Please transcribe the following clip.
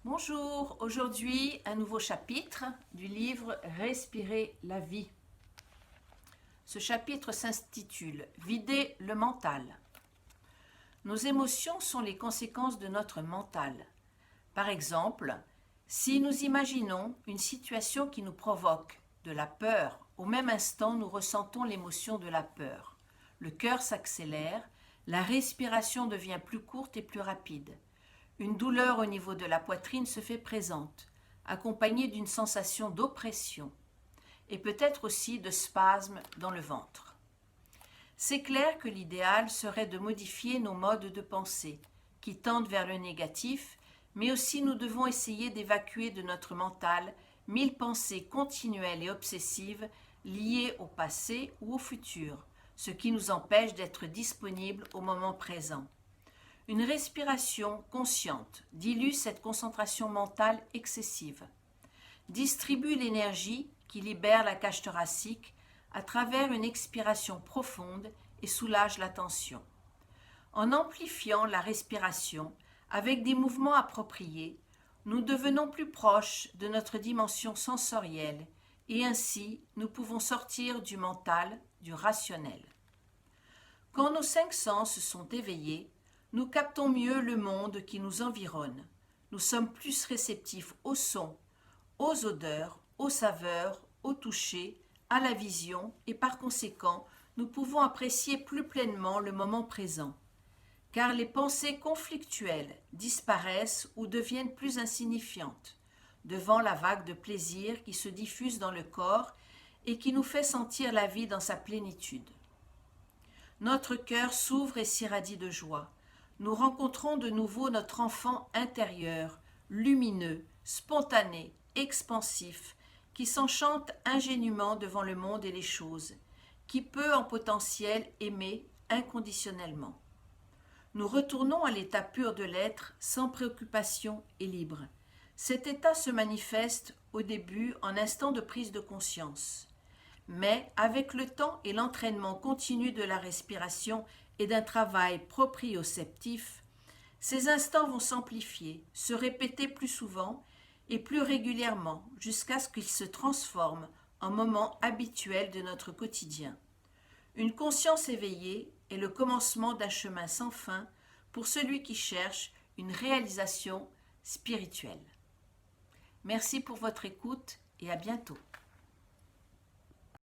Bonjour, aujourd'hui un nouveau chapitre du livre Respirer la vie. Ce chapitre s'intitule Vider le mental. Nos émotions sont les conséquences de notre mental. Par exemple, si nous imaginons une situation qui nous provoque de la peur, au même instant nous ressentons l'émotion de la peur. Le cœur s'accélère, la respiration devient plus courte et plus rapide. Une douleur au niveau de la poitrine se fait présente, accompagnée d'une sensation d'oppression et peut-être aussi de spasmes dans le ventre. C'est clair que l'idéal serait de modifier nos modes de pensée qui tendent vers le négatif, mais aussi nous devons essayer d'évacuer de notre mental 1000 pensées continuelles et obsessives liées au passé ou au futur, ce qui nous empêche d'être disponibles au moment présent. Une respiration consciente dilue cette concentration mentale excessive, distribue l'énergie qui libère la cage thoracique à travers une expiration profonde et soulage la tension. En amplifiant la respiration avec des mouvements appropriés, nous devenons plus proches de notre dimension sensorielle et ainsi nous pouvons sortir du mental, du rationnel. Quand nos 5 sens sont éveillés, nous captons mieux le monde qui nous environne. Nous sommes plus réceptifs aux sons, aux odeurs, aux saveurs, au toucher, à la vision et par conséquent, nous pouvons apprécier plus pleinement le moment présent. Car les pensées conflictuelles disparaissent ou deviennent plus insignifiantes devant la vague de plaisir qui se diffuse dans le corps et qui nous fait sentir la vie dans sa plénitude. Notre cœur s'ouvre et s'irradie de joie. Nous rencontrons de nouveau notre enfant intérieur, lumineux, spontané, expansif, qui s'enchante ingénument devant le monde et les choses, qui peut en potentiel aimer inconditionnellement. Nous retournons à l'état pur de l'être, sans préoccupation et libre. Cet état se manifeste au début en instant de prise de conscience. Mais avec le temps et l'entraînement continu de la respiration et d'un travail proprioceptif, ces instants vont s'amplifier, se répéter plus souvent et plus régulièrement jusqu'à ce qu'ils se transforment en moments habituels de notre quotidien. Une conscience éveillée est le commencement d'un chemin sans fin pour celui qui cherche une réalisation spirituelle. Merci pour votre écoute et à bientôt.